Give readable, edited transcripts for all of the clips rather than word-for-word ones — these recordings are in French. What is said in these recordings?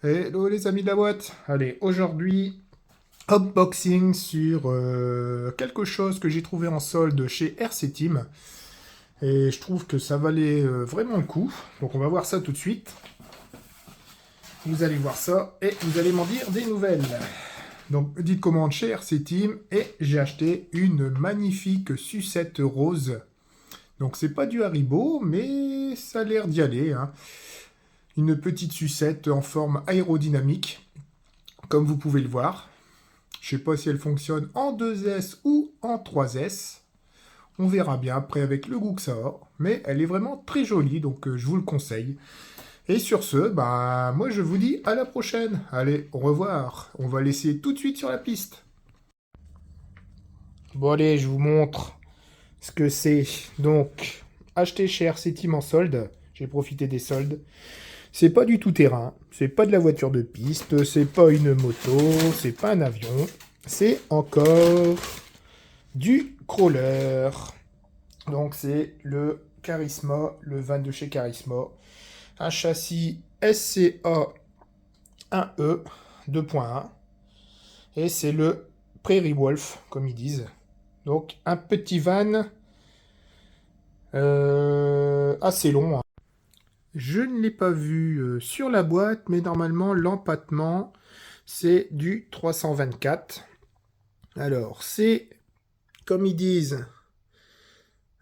Hello les amis de la boîte. Allez, aujourd'hui, unboxing sur quelque chose que j'ai trouvé en solde chez RC Team. Et je trouve que ça valait vraiment le coup. Donc on va voir ça tout de suite. Vous allez voir ça et vous allez m'en dire des nouvelles. Donc petite commande chez RC Team et j'ai acheté une magnifique sucette rose. Donc c'est pas du Haribo, mais ça a l'air d'y aller, hein. Une petite sucette en forme aérodynamique, comme vous pouvez le voir. Je ne sais pas si elle fonctionne en 2S ou en 3S. On verra bien après avec le goût que ça a. Mais elle est vraiment très jolie, donc je vous le conseille. Et sur ce, bah, moi je vous dis à la prochaine. Allez, au revoir. On va laisser tout de suite sur la piste. Bon allez, je vous montre ce que c'est. Donc, acheté chez RC Team en solde. J'ai profité des soldes. C'est pas du tout terrain, c'est pas de la voiture de piste, c'est pas une moto, c'est pas un avion. C'est encore du crawler. Donc c'est le Charisma, le van de chez Charisma. Un châssis SCA 1E 2.1. Et c'est le Prairie Wolf, comme ils disent. Donc un petit van assez long, hein. Je ne l'ai pas vu sur la boîte, mais normalement l'empattement c'est du 324. Alors c'est, comme ils disent,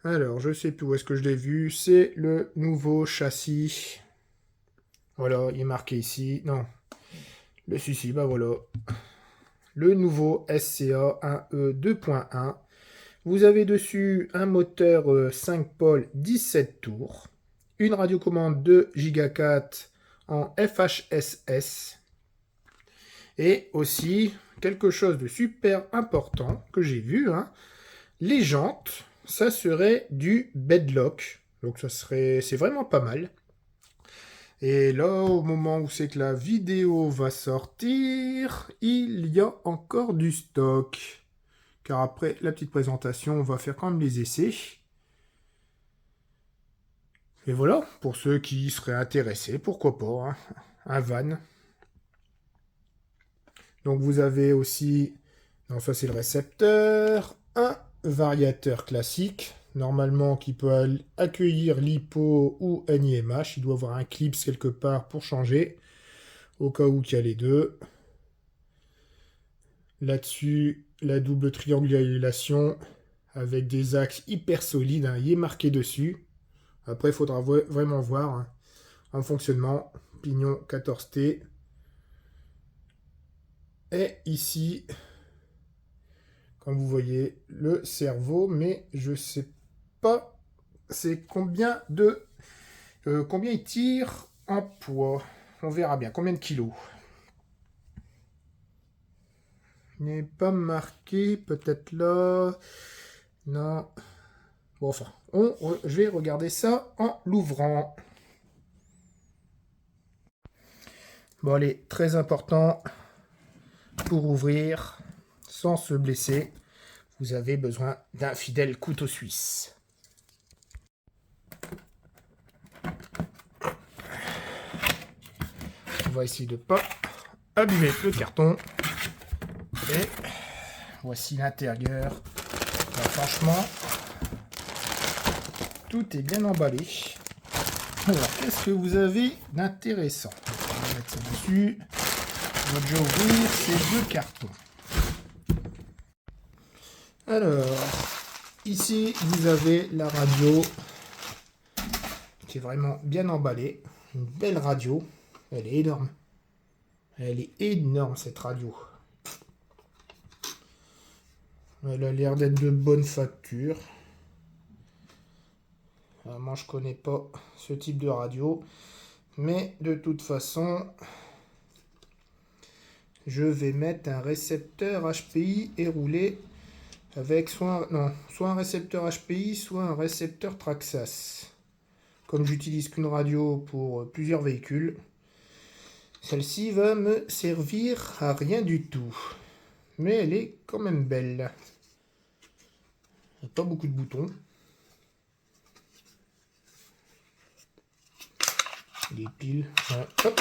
alors, je sais plus où est-ce que je l'ai vu. C'est le nouveau châssis. Voilà, il est marqué ici. Non, le si, bah voilà. Le nouveau SCA 1E 2.1. Vous avez dessus un moteur 5 pôles 17 tours. Une radiocommande 2 Go 4 en FHSS. Et aussi, quelque chose de super important que j'ai vu, hein. Les jantes, ça serait du bedlock. Donc c'est vraiment pas mal. Et là, au moment où c'est que la vidéo va sortir, il y a encore du stock. Car après la petite présentation, on va faire quand même les essais. Et voilà, pour ceux qui seraient intéressés, pourquoi pas, hein, un van. Donc vous avez aussi, non ça c'est le récepteur, un variateur classique, normalement qui peut accueillir LiPo ou NiMH, il doit avoir un clips quelque part pour changer, au cas où il y a les deux. Là-dessus, la double triangulation avec des axes hyper solides, hein, il est marqué dessus. Après, il faudra vraiment voir, hein, en fonctionnement, pignon 14T. Et ici, comme vous voyez, le cerveau, mais je sais pas c'est combien il tire en poids. On verra bien combien de kilos. Il n'est pas marqué, peut-être là. Non. Bon, enfin, je vais regarder ça en l'ouvrant. Bon, allez, très important, pour ouvrir, sans se blesser, vous avez besoin d'un fidèle couteau suisse. On va essayer de ne pas abîmer le carton. Et voici l'intérieur. Franchement, tout est bien emballé. Alors, qu'est-ce que vous avez d'intéressant? On va mettre ça dessus. On va déjà ouvrir ces deux cartons. Alors, ici, vous avez la radio qui est vraiment bien emballée. Une belle radio. Elle est énorme. Elle est énorme, cette radio. Elle a l'air d'être de bonne facture. Moi, je connais pas ce type de radio. Mais de toute façon, je vais mettre un récepteur HPI et rouler avec soit un récepteur HPI, soit un récepteur Traxas. Comme j'utilise qu'une radio pour plusieurs véhicules, celle-ci va me servir à rien du tout. Mais elle est quand même belle. Il n'y a pas beaucoup de boutons. Les piles, ouais, hop.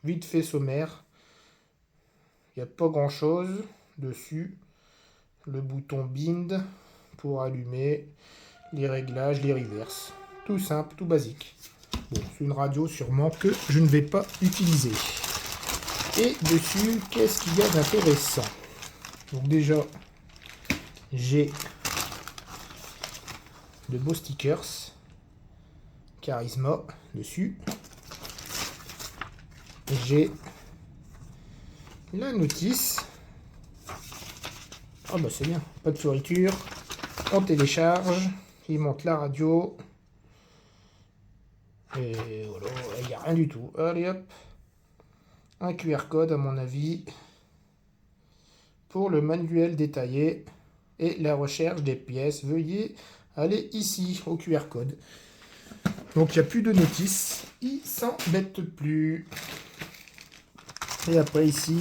vite fait sommaire. Il n'y a pas grand chose dessus. Le bouton bind pour allumer, les réglages, les reverses. Tout simple, tout basique. Bon, c'est une radio sûrement que je ne vais pas utiliser. Et dessus, qu'est-ce qu'il y a d'intéressant? Donc déjà, j'ai de beaux stickers Charisma dessus. J'ai la notice. Ah bah c'est bien, pas de fioriture. On télécharge, il monte la radio. Et voilà, il n'y a rien du tout. Allez hop. Un QR code à mon avis. Pour le manuel détaillé et la recherche des pièces, veuillez aller ici au QR code. Donc il n'y a plus de notice, il s'embête plus. Et après ici,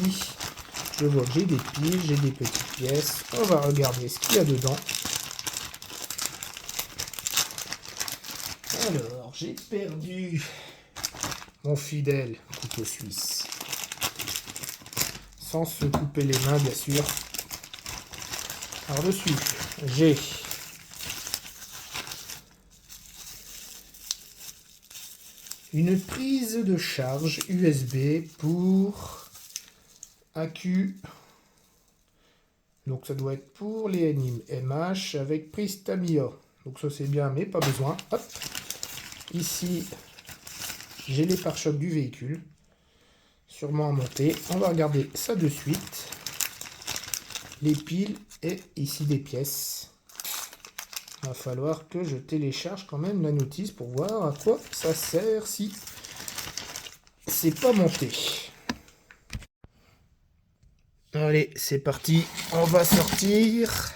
je vois que j'ai des piles, j'ai des petites pièces. On va regarder ce qu'il y a dedans. Alors, j'ai perdu mon fidèle couteau suisse. Sans se couper les mains, bien sûr. Alors dessus, j'ai une prise de charge USB pour accu. Donc ça doit être pour les NIM MH avec prise Tamiya. Donc ça c'est bien, mais pas besoin. Hop. Ici, j'ai les pare-chocs du véhicule. Sûrement à monter. On va regarder ça de suite. Les piles et ici des pièces. Il va falloir que je télécharge quand même la notice pour voir à quoi ça sert si c'est pas monté. Allez, c'est parti. On va sortir.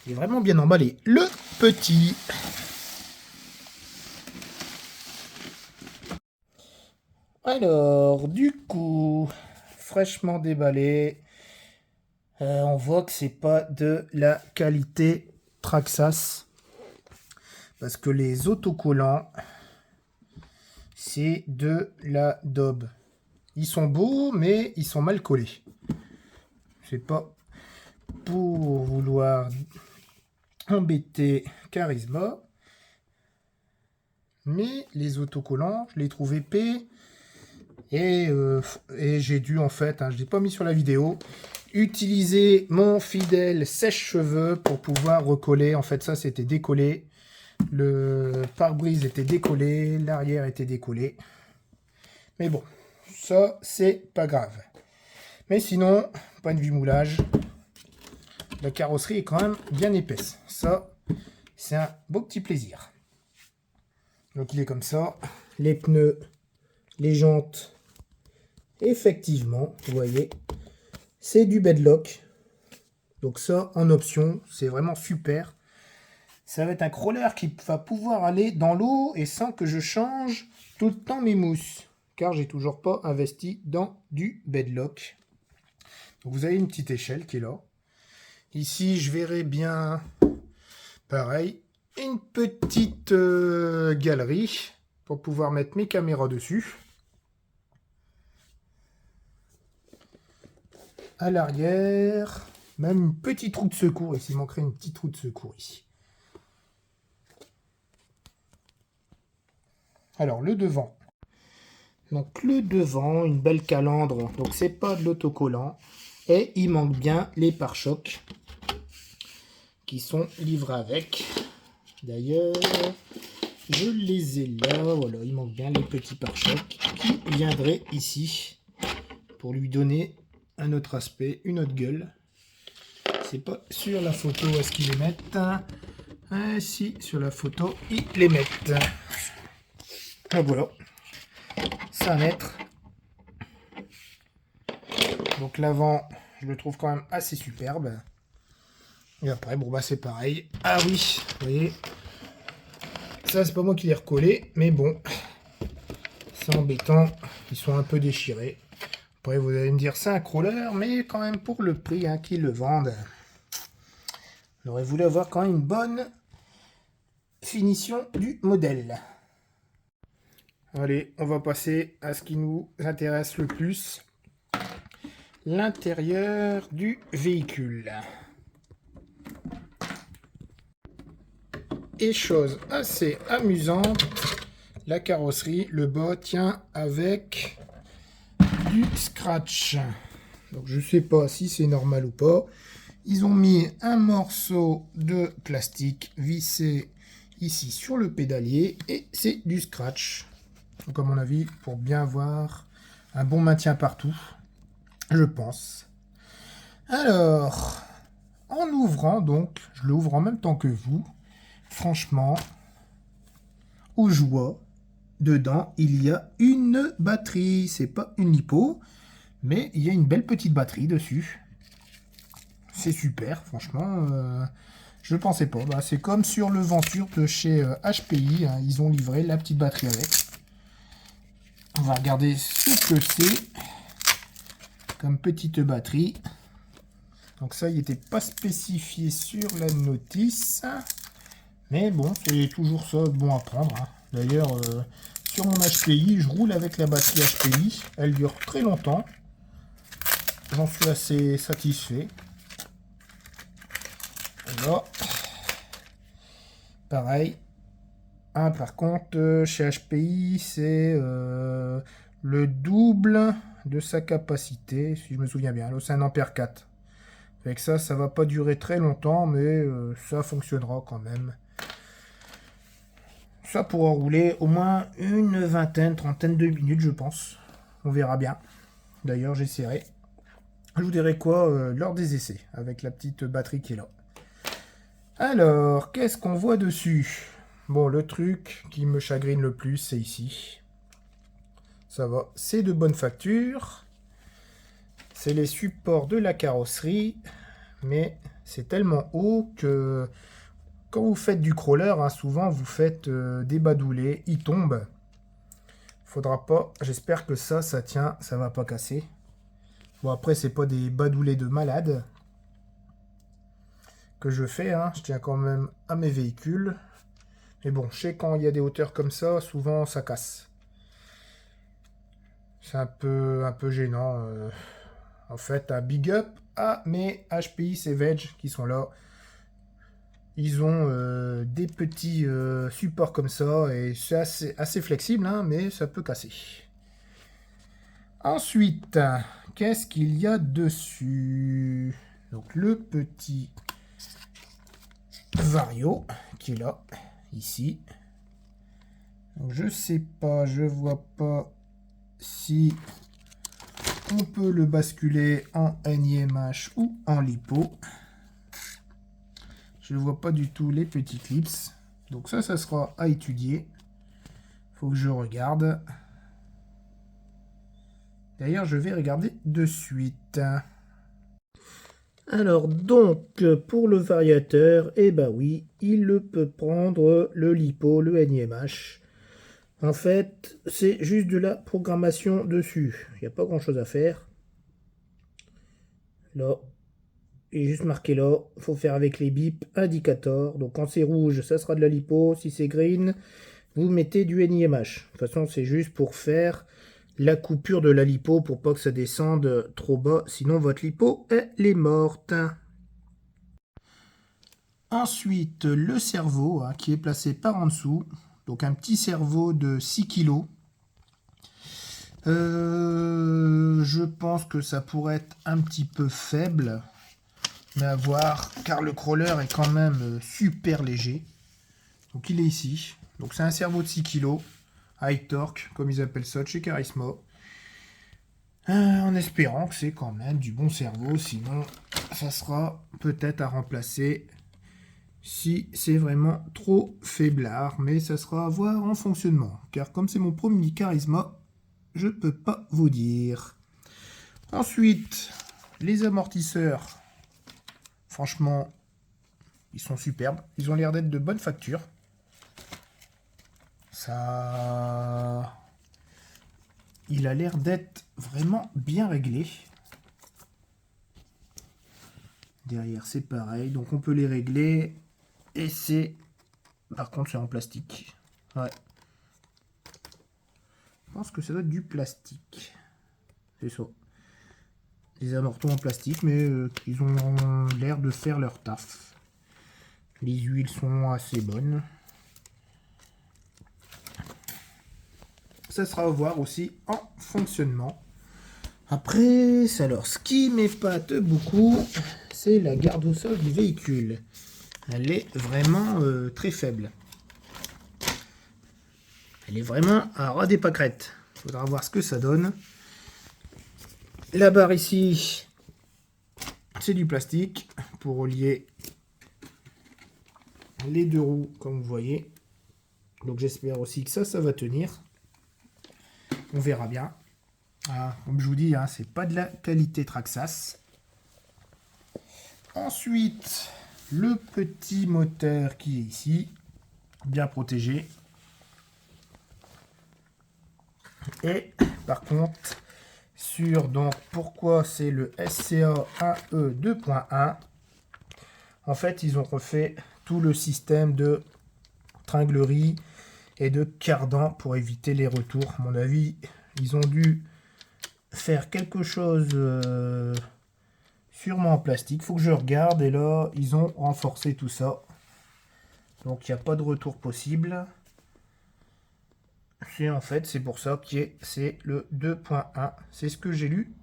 Il est vraiment bien emballé. Le petit. Alors, du coup, fraîchement déballé. On voit que c'est pas de la qualité Traxxas. Parce que les autocollants, c'est de la daube. Ils sont beaux, mais ils sont mal collés. C'est pas pour vouloir embêter Charisma. Mais les autocollants, je les trouve épais. Et j'ai dû en fait, je ne l'ai pas mis sur la vidéo, utiliser mon fidèle sèche-cheveux pour pouvoir recoller. En fait, ça c'était décollé. Le pare-brise était décollé, l'arrière était décollé. Mais bon, ça c'est pas grave. Mais sinon, point de vue moulage, la carrosserie est quand même bien épaisse. Ça, c'est un beau petit plaisir. Donc il est comme ça. Les pneus, les jantes, effectivement, vous voyez, c'est du bedlock. Donc ça, en option, c'est vraiment super. Ça va être un crawler qui va pouvoir aller dans l'eau et sans que je change tout le temps mes mousses. Car j'ai toujours pas investi dans du bedlock. Donc vous avez une petite échelle qui est là. Ici, je verrai bien, pareil, une petite galerie pour pouvoir mettre mes caméras dessus. À l'arrière, même une petite roue de secours ici. Il manquerait une petite roue de secours ici. Alors, le devant. Donc, le devant, une belle calandre. Donc, c'est pas de l'autocollant. Et il manque bien les pare-chocs qui sont livrés avec. D'ailleurs, je les ai là. Voilà, il manque bien les petits pare-chocs qui viendraient ici pour lui donner un autre aspect, une autre gueule. C'est pas sur la photo est-ce qu'ils les mettent. Ah, si, sur la photo, ils les mettent. Ah, voilà. 5 mètres. Donc l'avant, je le trouve quand même assez superbe. Et après, bon bah c'est pareil. Ah oui, vous voyez. Ça, c'est pas moi qui l'ai recollé, mais bon. C'est embêtant. Ils sont un peu déchirés. Après, vous allez me dire, c'est un crawler, mais quand même pour le prix qu'ils le vendent. On aurait voulu avoir quand même une bonne finition du modèle. Allez, on va passer à ce qui nous intéresse le plus. L'intérieur du véhicule. Et chose assez amusante, la carrosserie, le bas tient avec du scratch. Donc je sais pas si c'est normal ou pas. Ils ont mis un morceau de plastique vissé ici sur le pédalier et c'est du scratch. Donc à mon avis, pour bien avoir un bon maintien partout, je pense. Alors, en ouvrant donc, je l'ouvre en même temps que vous. Franchement, aux joies, dedans, il y a une batterie. C'est pas une lipo, mais il y a une belle petite batterie dessus. C'est super, franchement. Je pensais pas. Bah, c'est comme sur le Venture de chez HPI. Hein, ils ont livré la petite batterie avec. On va regarder ce que c'est comme petite batterie. Donc ça, il n'était pas spécifié sur la notice. Mais bon, c'est toujours ça bon à prendre. Hein. D'ailleurs, sur mon HPI, je roule avec la batterie HPI. Elle dure très longtemps. J'en suis assez satisfait. Voilà. Pareil. Ah, par contre, chez HPI, c'est le double de sa capacité, si je me souviens bien. Là, c'est un ampère 4. Avec ça, ça va pas durer très longtemps, mais ça fonctionnera quand même. Ça pourra rouler au moins une vingtaine, trentaine de minutes, je pense. On verra bien. D'ailleurs, j'essaierai. Je vous dirai quoi lors des essais, avec la petite batterie qui est là. Alors, qu'est-ce qu'on voit dessus? Bon, le truc qui me chagrine le plus, c'est ici. Ça va, c'est de bonne facture. C'est les supports de la carrosserie. Mais c'est tellement haut que quand vous faites du crawler, hein, souvent vous faites des badoulés, ils tombent. Faudra pas, j'espère que ça tient, ça va pas casser. Bon après c'est pas des badoulés de malade que je fais, hein. Je tiens quand même à mes véhicules. Mais bon, je sais quand il y a des hauteurs comme ça, souvent ça casse. C'est un peu gênant. En fait, un big up à mes HPI Savage qui sont là. Ils ont des petits supports comme ça et c'est assez flexible, hein, mais ça peut casser. Ensuite, qu'est-ce qu'il y a dessus? Donc le petit Vario qui est là, ici. Donc, je sais pas, je vois pas si on peut le basculer en NIMH ou en lipo. Je ne vois pas du tout les petits clips. Donc ça sera à étudier. Faut que je regarde. D'ailleurs, je vais regarder de suite. Alors donc, pour le variateur, eh ben oui, il peut prendre le LiPo, le NIMH. En fait, c'est juste de la programmation dessus. Il n'y a pas grand chose à faire. Là, il est juste marqué là. Il faut faire avec les bips indicators. Donc quand c'est rouge, ça sera de la LiPo. Si c'est green, vous mettez du NIMH. De toute façon, c'est juste pour faire la coupure de la lipo pour pas que ça descende trop bas. Sinon, votre lipo, elle est morte. Ensuite, le cerveau hein, qui est placé par en dessous. Donc un petit cerveau de 6 kg. Je pense que ça pourrait être un petit peu faible. Mais à voir, car le crawler est quand même super léger. Donc il est ici. Donc c'est un cerveau de 6 kg. High torque, comme ils appellent ça chez Charisma. En espérant que c'est quand même du bon cerveau. Sinon, ça sera peut-être à remplacer si c'est vraiment trop faiblard, mais ça sera à voir en fonctionnement. Car comme c'est mon premier Charisma, je peux pas vous dire. Ensuite, les amortisseurs, franchement, ils sont superbes. Ils ont l'air d'être de bonne facture. Ça... Il a l'air d'être vraiment bien réglé. Derrière, c'est pareil. Donc, on peut les régler. Et c'est... Par contre, c'est en plastique. Ouais. pense que ça doit être du plastique. C'est ça. Des amortons en plastique, mais ils ont l'air de faire leur taf. Les huiles sont assez bonnes. Ça sera à voir aussi en fonctionnement. Après, alors, ce qui m'épate beaucoup, c'est la garde au sol du véhicule. Elle est vraiment très faible. Elle est vraiment à ras des pâquerettes. Il faudra voir ce que ça donne. La barre ici, c'est du plastique pour relier les deux roues, comme vous voyez. Donc j'espère aussi que ça va tenir. On verra bien. Ah, comme je vous dis, hein, c'est pas de la qualité Traxxas. Ensuite, le petit moteur qui est ici, bien protégé. Et par contre, sur donc pourquoi c'est le SCA 1E 2.1, en fait ils ont refait tout le système de tringlerie et de cardan pour éviter les retours. À mon avis, ils ont dû faire quelque chose sûrement en plastique. Faut que je regarde, et là ils ont renforcé tout ça. Donc il n'y a pas de retour possible. C'est pour ça que c'est le 2.1. C'est ce que j'ai lu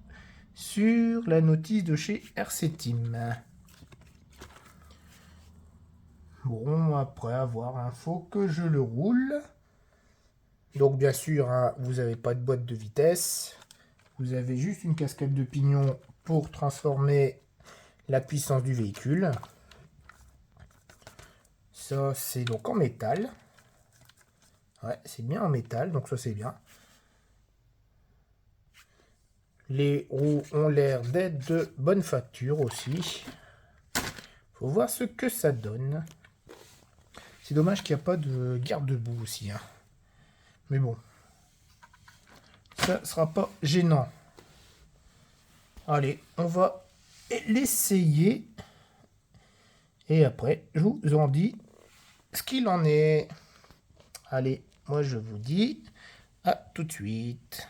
sur la notice de chez RC Team. Bon, après avoir un faut que je le roule. Donc bien sûr, hein, vous n'avez pas de boîte de vitesse. Vous avez juste une cascade de pignon pour transformer la puissance du véhicule. Ça, c'est donc en métal. Ouais, c'est bien en métal, donc ça c'est bien. Les roues ont l'air d'être de bonne facture aussi. Faut voir ce que ça donne. C'est dommage qu'il n'y a pas de garde-boue aussi, hein. Mais bon, ça sera pas gênant. Allez, on va l'essayer. Et après, je vous en dis ce qu'il en est. Allez, moi je vous dis à tout de suite.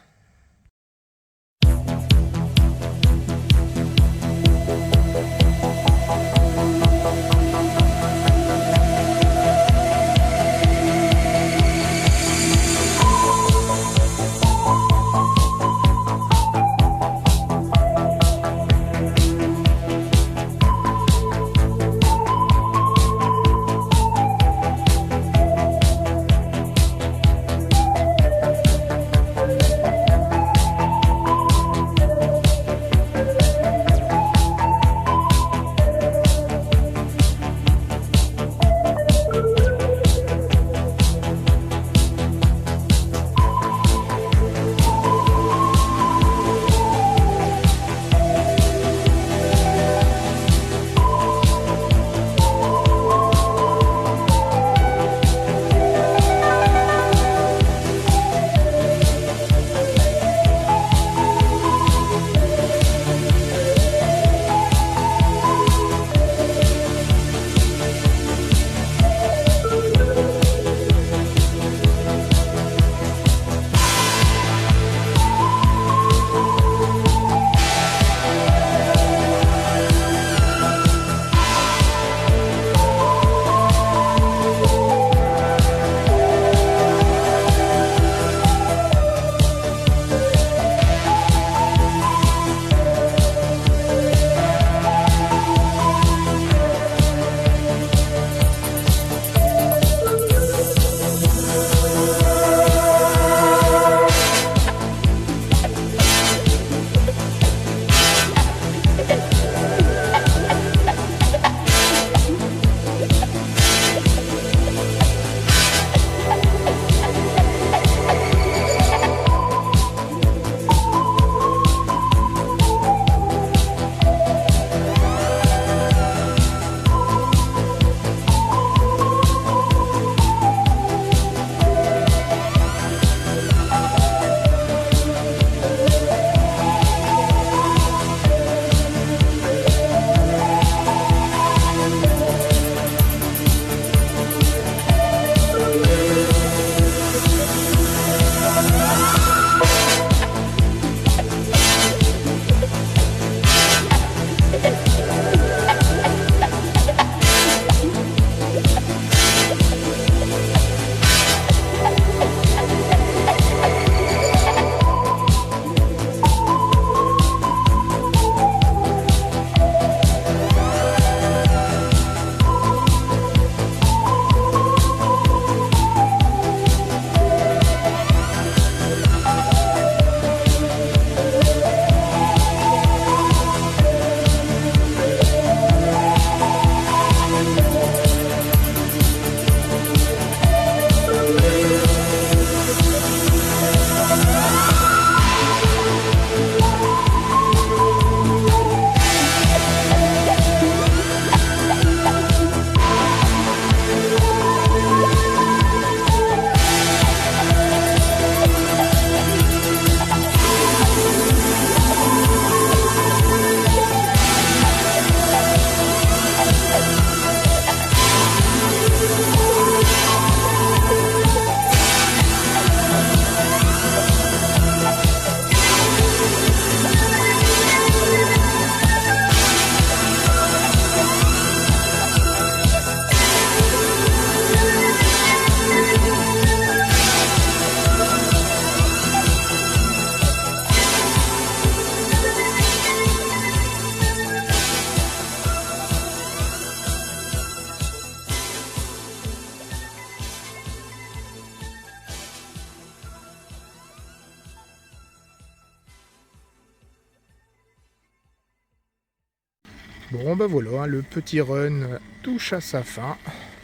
Bon ben voilà, hein, le petit run touche à sa fin.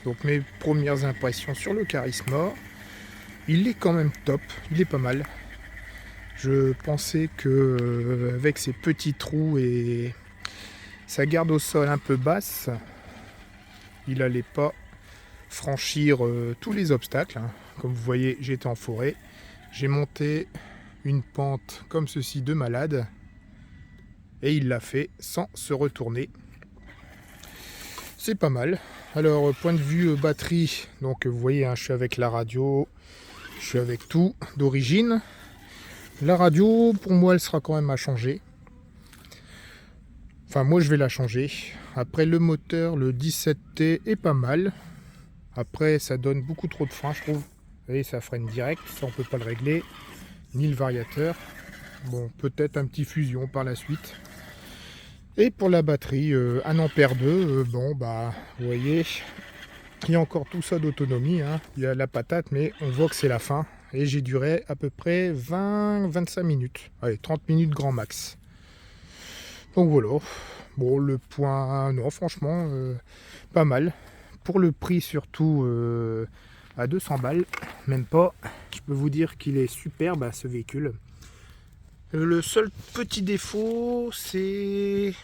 Donc mes premières impressions sur le Charisma, il est quand même top, il est pas mal. Je pensais que avec ses petits trous et sa garde au sol un peu basse, il allait pas franchir tous les obstacles, hein. Comme vous voyez, j'étais en forêt, j'ai monté une pente comme ceci de malade et il l'a fait sans se retourner. C'est pas mal. Alors point de vue batterie, donc vous voyez, hein, je suis avec la radio, je suis avec tout d'origine. La radio, pour moi, elle sera quand même à changer. Enfin, moi, je vais la changer. Après, le moteur, le 17T est pas mal. Après, ça donne beaucoup trop de frein, je trouve. Vous voyez, ça freine direct. Ça, on peut pas le régler. Ni le variateur. Bon, peut-être un petit fusion par la suite. Et pour la batterie, 1 ampère 2, bon, bah, vous voyez, il y a encore tout ça d'autonomie, hein. Il y a la patate, mais on voit que c'est la fin. Et j'ai duré à peu près 20-25 minutes. Allez, 30 minutes grand max. Donc voilà. Bon, le point, non, franchement, pas mal. Pour le prix, surtout à 200 balles, même pas. Je peux vous dire qu'il est superbe, ce véhicule. Le seul petit défaut, c'est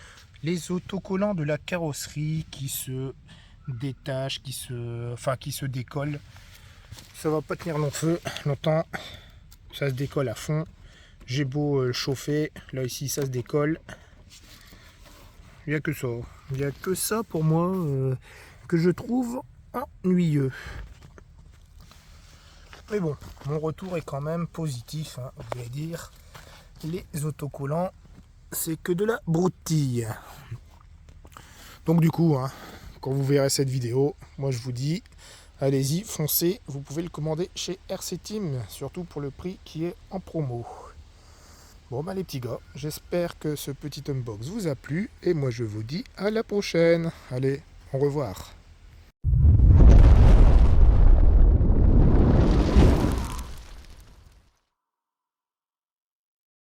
les autocollants de la carrosserie qui se détachent, qui se décollent. Ça va pas tenir longtemps. Ça se décolle à fond. J'ai beau le chauffer, là ici ça se décolle. Il n'y a que ça. Il n'y a que ça pour moi que je trouve ennuyeux. Mais bon, mon retour est quand même positif, hein, vous allez dire. Les autocollants, c'est que de la broutille. Donc du coup, hein, quand vous verrez cette vidéo, moi je vous dis, allez-y, foncez. Vous pouvez le commander chez RC Team, surtout pour le prix qui est en promo. Bon bah les petits gars, j'espère que ce petit unbox vous a plu et moi je vous dis à la prochaine. Allez, au revoir.